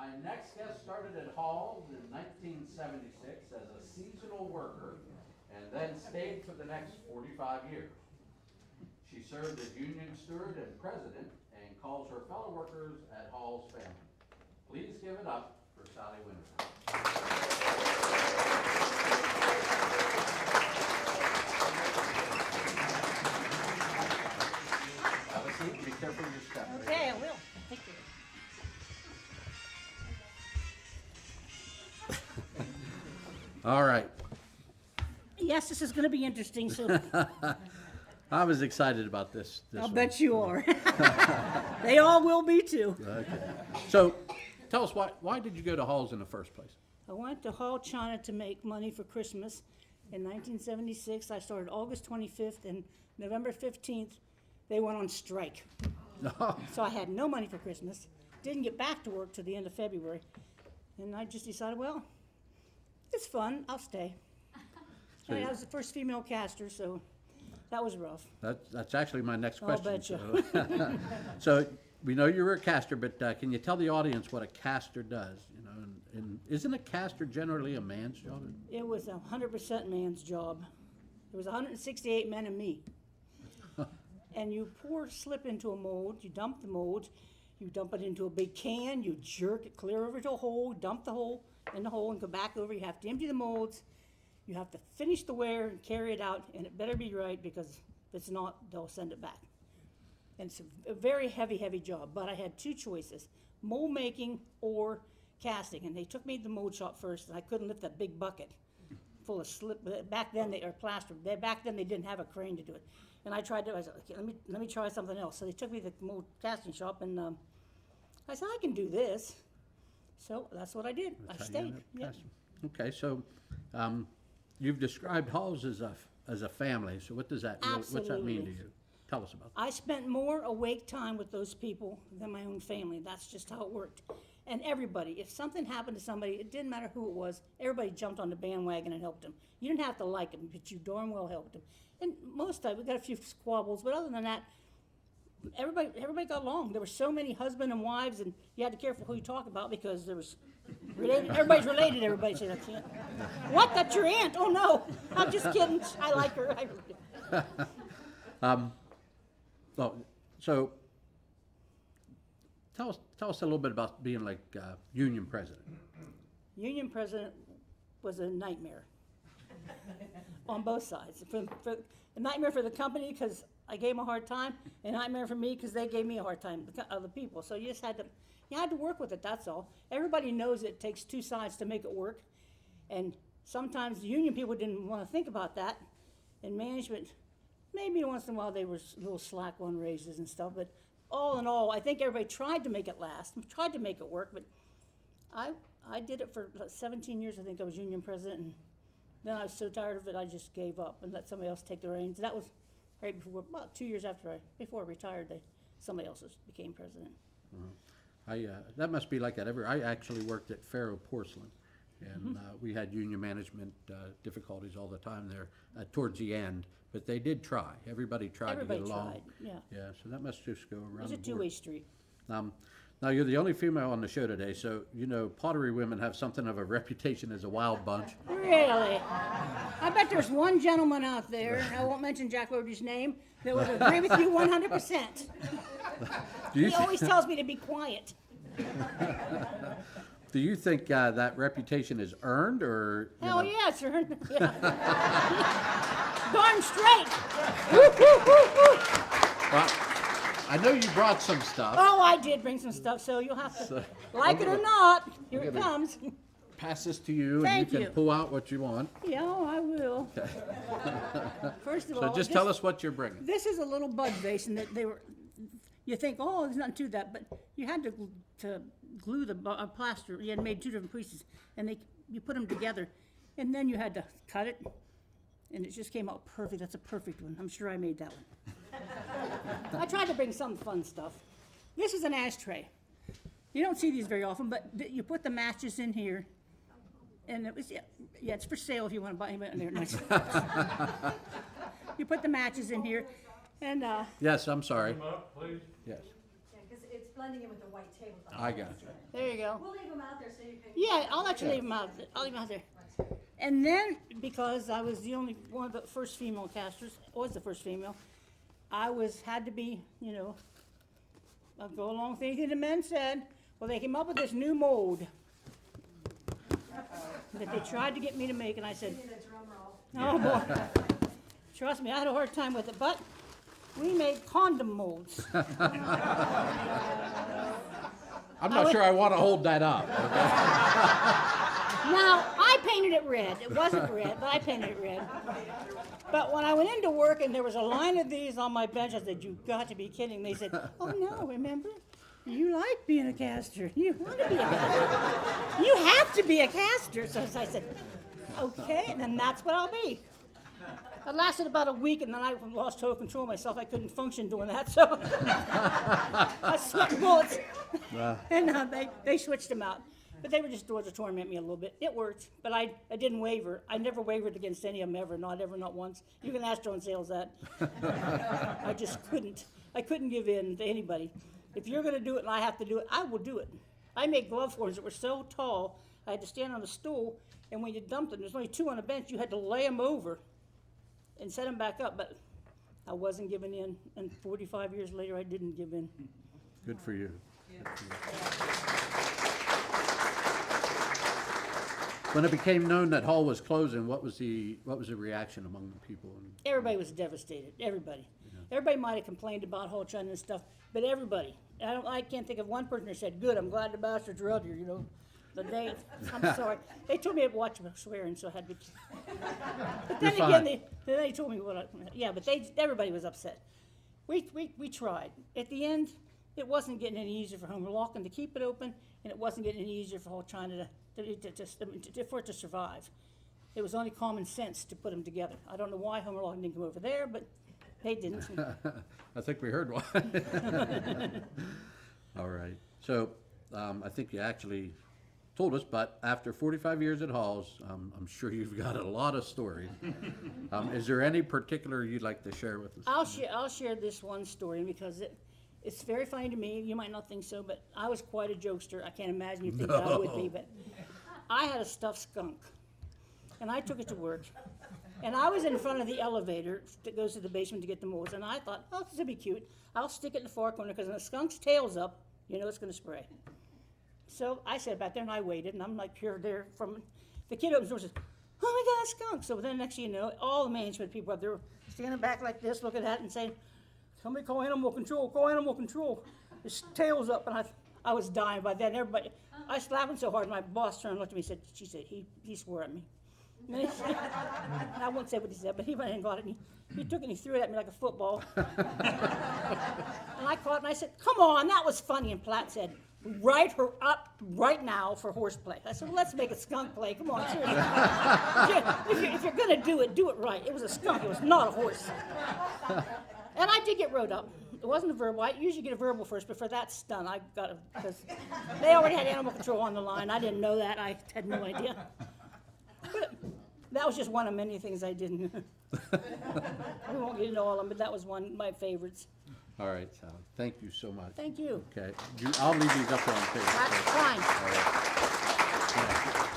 My next guest started at Halls in 1976 as a seasonal worker and then stayed for the next 45 years. She served as union steward and president and calls her fellow workers at Halls family. Please give it up for Sally Winterburn. Have a seat, be careful your step. Okay, I will. Thank you. All right. Yes, this is going to be interesting, so I was excited about this I'll one. bet you are. They all will be too. Okay. So, tell us why did you go to Halls in the first place? I went to Hall, China to make money for Christmas. In 1976, I started August 25th, and November 15th, they went on strike. So I had no money for Christmas, didn't get back to work till the end of February, and I just decided, well, it's fun, I'll stay. So And I was the first female caster, so that was rough. That's actually my next I'll question. bet you. So we know you were a caster, but can you tell the audience what a caster does? You know, and isn't a caster generally a man's job? It was 100% man's job. There was 168 men and me. And you pour slip into a mold, you dump the mold, you dump it into a big can, you jerk it clear over to a hole, dump the hole in the hole and go back over. You have to empty the molds. You have to finish the wear and carry it out, and it better be right because if it's not, they'll send it back. And it's a very heavy, heavy job, but I had two choices, mold making or casting. And they took me to the mold shop first, and I couldn't lift that big bucket full of slip. Back then, or plaster. Back then, they didn't have a crane to do it. And I tried to, I said, okay, let me try something else. So they took me to the mold casting shop, and I said, I can do this. So that's what I did. I That's how you stayed. end up Yep. casting. Okay, so you've described Halls as a family. So what's that mean to Absolutely. you? Tell us about that. I spent more awake time with those people than my own family. That's just how it worked. And everybody, if something happened to somebody, it didn't matter who it was, everybody jumped on the bandwagon and helped them. You didn't have to like them, but you darn well helped them. And most of the time, we got a few squabbles, but other than that, everybody got along. There were so many husband and wives, and you had to be careful who you talk about because there was related. Everybody's related to everybody. So I can't. What? That's your aunt? Oh no, I'm just kidding. I like her. Well, so tell us a little bit about being like union president. Union president was a nightmare on both sides. For a nightmare for the company because I gave them a hard time, and a nightmare for me because they gave me a hard time, other people. So you had to work with it, that's all. Everybody knows it takes two sides to make it work, and sometimes the union people didn't want to think about that, and management, maybe once in a while they were a little slack on raises and stuff, but all in all, I think everybody tried to make it last, tried to make it work, but I did it for 17 years, I think I was union president, and then I was so tired of it, I just gave up and let somebody else take the reins. That was right before, about 2 years before I retired, somebody else became president. That must be like that. I actually worked at Faro Porcelain, and we had union management difficulties all the time there towards the end. But they did try. Everybody tried to get along. Tried, yeah. Yeah, so that must just go around It was a the board. two-way street. Now, you're the only female on the show today, so you know pottery women have something of a reputation as a wild bunch. Really? I bet there's one gentleman out there, I won't mention Jack Rody's name, that would agree with you 100%. He always tells me to be quiet. Do you think that reputation is earned, or you Hell know? yeah, sir. Yeah. Darn straight. Woo, woo, woo, woo. Well, I know you brought some stuff. Oh, I did bring some stuff, so you'll have to, like it or not, here it comes. Pass this to you, Thank and you you. can pull out what you want. Yeah, oh, I will. First of So all, just tell us what you're bringing. This is a little bud vase, and that they were. You think, oh, there's nothing to that, but you had to glue the plaster. You had made two different pieces, and you put them together, and then you had to cut it, and it just came out perfect. That's a perfect one. I'm sure I made that one. I tried to bring some fun stuff. This is an ashtray. You don't see these very often, but you put the matches in here, and it was yeah, it's for sale if you want to buy them in there. Nice. You put the matches in here, and Yes, I'm sorry. Come up, please. Yes. Yeah, because it's blending in with the white table. I got you. There you go. We'll leave them out there so you can. Yeah, I'll let you leave them out. I'll leave them out there. And then, because I was the only one of the first female casters, was the first female, had to be, I'll go along with anything the men said. Well, they came up with this new mold that they tried to get me to make, and I said, Give me the drum roll. oh boy, trust me, I had a hard time with it, but we made condom molds. I'm not sure I want to hold that up. Now, I painted it red. It wasn't red, but I painted it red. But when I went into work and there was a line of these on my bench, I said, "You've got to be kidding." They said, "Oh no, remember? You like being a caster. You want to be a caster. You have to be a caster." So I said, "Okay," and then that's what I'll be. It lasted about a week, and then I lost total control of myself. I couldn't function doing that, so I sweat bullets. And they switched them out. But they were just doing to torment me a little bit. It worked, but I didn't waver. I never wavered against any of them ever, not once. You can ask John Sales that. I just couldn't. I couldn't give in to anybody. If you're going to do it and I have to do it, I will do it. I made glove forms that were so tall, I had to stand on a stool, and when you dumped them, there's only 2 on the bench, you had to lay them over and set them back up, but I wasn't giving in, and 45 years later, I didn't give in. Good for you. When it became known that Hall was closing, what was the reaction among the people? Everybody was devastated, everybody. Everybody might have complained about Hall China and stuff, but everybody. I can't think of one person that said, "Good, I'm glad the bastards are out here," I'm sorry. They told me to watch my swearing, so I had to. But then You're again, fine. they told me but everybody was upset. We tried. At the end, it wasn't getting any easier for Homer Locking to keep it open, and it wasn't getting any easier for Hall China for it to survive. It was only common sense to put them together. I don't know why Homer Locking didn't come over there, but they didn't. I think we heard one. All right. So I think you actually told us, but after 45 years at Hall's, I'm sure you've got a lot of stories. Is there any particular you'd like to share with us? I'll share this one story because it's very funny to me. You might not think so, but I was quite a jokester. I can't imagine you think that I would be, but I had a stuffed skunk, and I took it to work. And I was in front of the elevator that goes to the basement to get the molds, and I thought, oh, this will be cute. I'll stick it in the far corner because when the skunk's tail's up, it's going to spray. So I sat back there and I waited, and I'm like here there from the kid opens the door and says, "Oh my God, a skunk!" So then next thing you know, all the management people up there were standing back like this, looking at it and saying, "Somebody call animal control! Call animal control!" His tail's up, and I was dying by then. Everybody, I was laughing so hard. My boss turned and looked at me and said, "He swore at me." And I won't say what he said, but he went and got it, and he took it and he threw it at me like a football. And I caught it and I said, "Come on, that was funny." And Platt said, "Write her up right now for horseplay." I said, "Well, let's make a skunk play. Come on, seriously. If you're going to do it right." It was a skunk. It was not a horse. And I did get wrote up. It wasn't a verbal. I usually get a verbal first, but for that stunt, I got it because they already had animal control on the line. I didn't know that. I had no idea. But that was just one of many things I didn't. We won't get into all of them, but that was one of my favorites. All right, Sally. Thank you so much. Thank you. Okay. I'll leave these up on the table. That's fine. All right. Yeah.